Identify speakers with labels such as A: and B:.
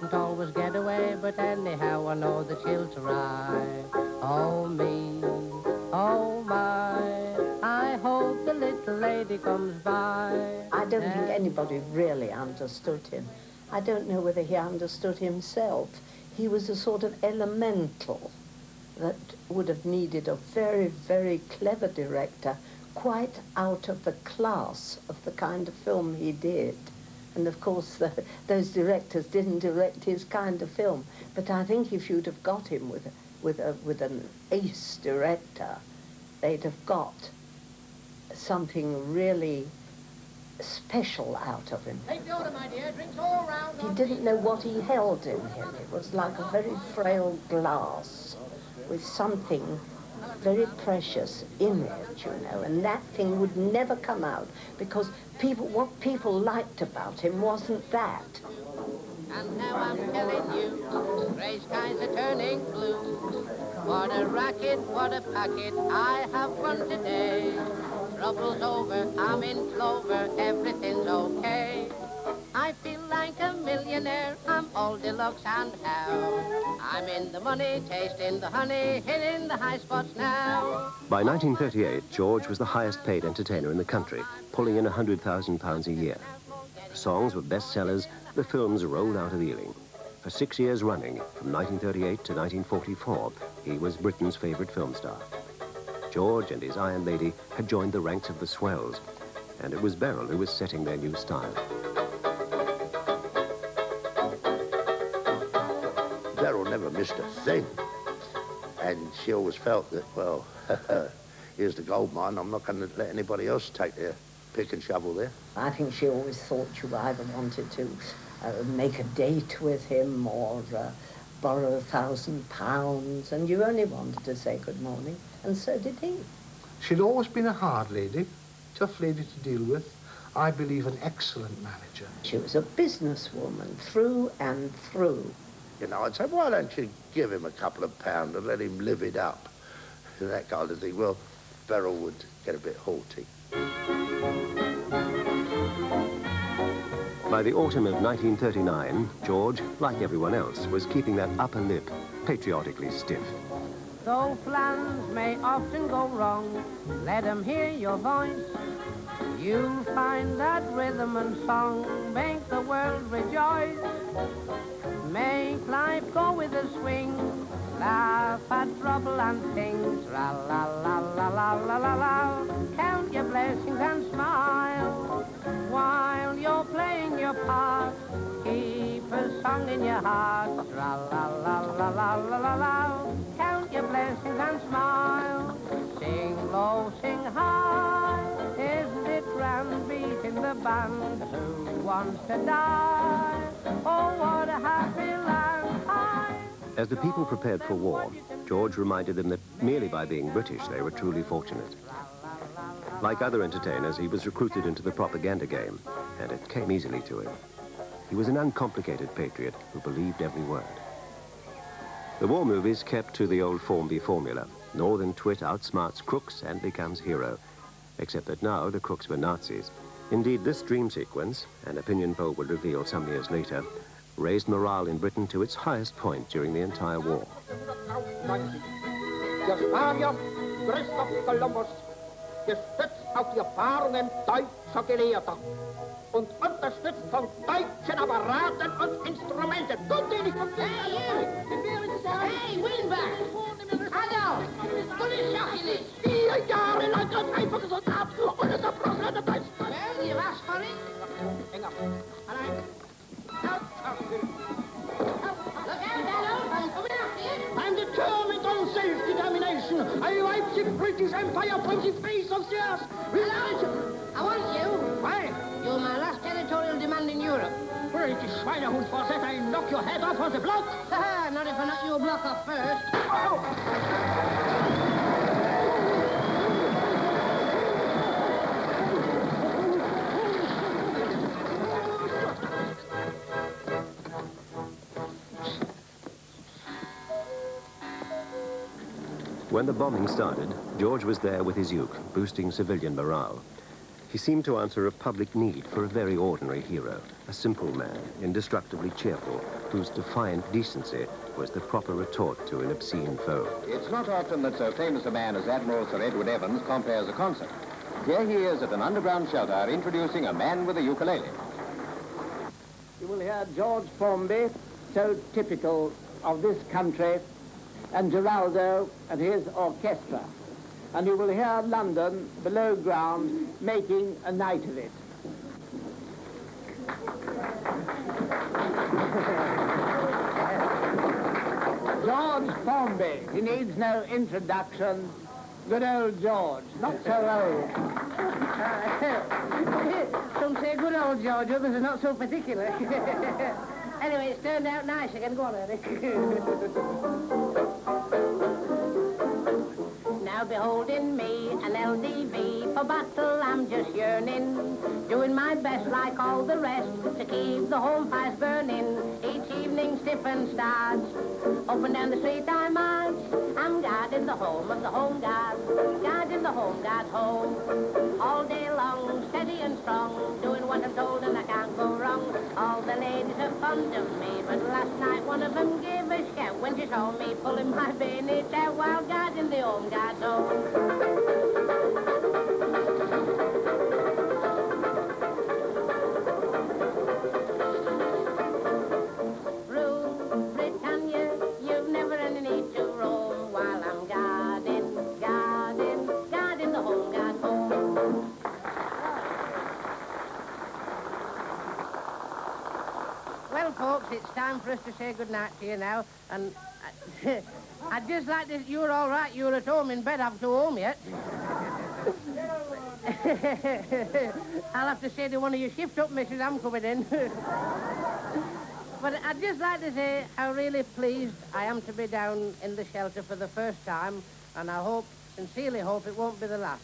A: mustn't always get away, but anyhow I know that she'll try. Oh me, oh my, I hope the little lady comes by.
B: I don't think anybody really understood him. I don't know whether he understood himself. He was a sort of elemental that would have needed a very, very clever director, quite out of the class of the kind of film he did. And of course, those directors didn't direct his kind of film. But I think if you'd have got him with an ace director, they'd have got something really special out of him.
C: Take the order, my dear. Drinks all round.
B: He didn't know what he held in him. It was like a very frail glass with something very precious in it, you know, and that thing would never come out because what people liked about him wasn't that.
A: And now I'm telling you, grey skies are turning blue. What a racket, what a packet, I have won today. Trouble's over, I'm in clover, everything's okay. I feel like a millionaire, I'm all deluxe and how. I'm in the money, tasting the honey, hitting the high spots now.
D: By 1938, George was the highest paid entertainer in the country, pulling in £100,000 a year. The songs were bestsellers, the films rolled out of Ealing. For 6 years running, from 1938 to 1944, he was Britain's favourite film star. George and his Iron Lady had joined the ranks of the swells, and it was Beryl who was setting their new style.
E: Beryl never missed a thing, and she always felt that, well, here's the gold mine, I'm not going to let anybody else take their pick and shovel there.
B: I think she always thought you either wanted to make a date with him or borrow £1,000, and you only wanted to say good morning, and so did he.
F: She'd always been a hard lady, tough lady to deal with. I believe an excellent manager.
B: She was a businesswoman through and through.
E: You know, I'd say, why don't you give him a couple of pounds and let him live it up? And that kind of thing. Well, Beryl would get a bit haughty.
D: By the autumn of 1939, George, like everyone else, was keeping that upper lip patriotically stiff.
A: Though plans may often go wrong, let 'em hear your voice. You'll find that rhythm and song make the world rejoice. Make life go with a swing, laugh at trouble and things. La la la la la la la la. Count your blessings and smile while you're playing your part. Keep a song in your heart. La la la la la la la la. Count your blessings and smile. Sing low, sing high. Isn't it grand beating the band? Who wants to die? Oh, what a happy land.
D: As the people prepared for war, George reminded them that merely by being British they were truly fortunate. Like other entertainers, he was recruited into the propaganda game, and it came easily to him. He was an uncomplicated patriot who believed every word. The war movies kept to the old Formby formula. Northern twit outsmarts crooks and becomes hero, except that now the crooks were Nazis. Indeed, this dream sequence, an opinion poll would reveal some years later, raised morale in Britain to its highest point during the entire war.
C: Gestützt auf die Erfahrungen deutscher Gelehrter und unterstützt von deutschen Apparaten und Instrumenten. Hey, Winback! Hallo! Polizeiachilles! 4 Jahre lang als einfacher Soldat und es erbrochen an der Deutschen. Well, you asked for it. Hang up. Allein. Look out, fellow! I'm coming after you. I'm determined on self-determination. I wipe the British Empire from the face of the earth. Hello? I want you. Why? You're my last territorial demand in Europe. British Schweinehund, for that I knock your head off on the block. Haha, not if I knock your block off first. Oh!
D: When the bombing started, George was there with his uke, boosting civilian morale. He seemed to answer a public need for a very ordinary hero, a simple man, indestructibly cheerful, whose defiant decency was the proper retort to an obscene foe.
G: It's not often that so famous a man as Admiral Sir Edward Evans compares a concert. Here he is at an underground shelter introducing a man with a ukulele.
C: You will hear George Formby, so typical of this country, and Geraldo and his orchestra. And you will hear London, below ground, making a night of it. George Formby, he needs no introduction. Good old George, not so old.
A: Some say good old George, others are not so particular. Anyway, it's turned out nice again. Go on, Eric. Now beholding me, an LDV, for battle I'm just yearning, doing my best like all the rest, to keep the home fires burning. Each evening stiff and starts, up and down the street I march, I'm guarding the home of the home guard, guarding the home guard home. All day long, steady and strong, doing what I'm told and I can't go wrong. All the ladies are fond of me, but last night one of them gave a shout when she saw me pulling my bayonet out while guarding the home guard's home. Rule, Britannia, you've never any need to roam while I'm guarding the home guard's home. Well, folks, it's time for us to say goodnight to you now, and I'd just like to... You're all right, you're at home in bed, haven't you home yet? I'll have to say to one of you, shift up, missus, I'm coming in. But I'd just like to say how really pleased I am to be down in the shelter for the first time, and I hope, sincerely hope, it won't be the last.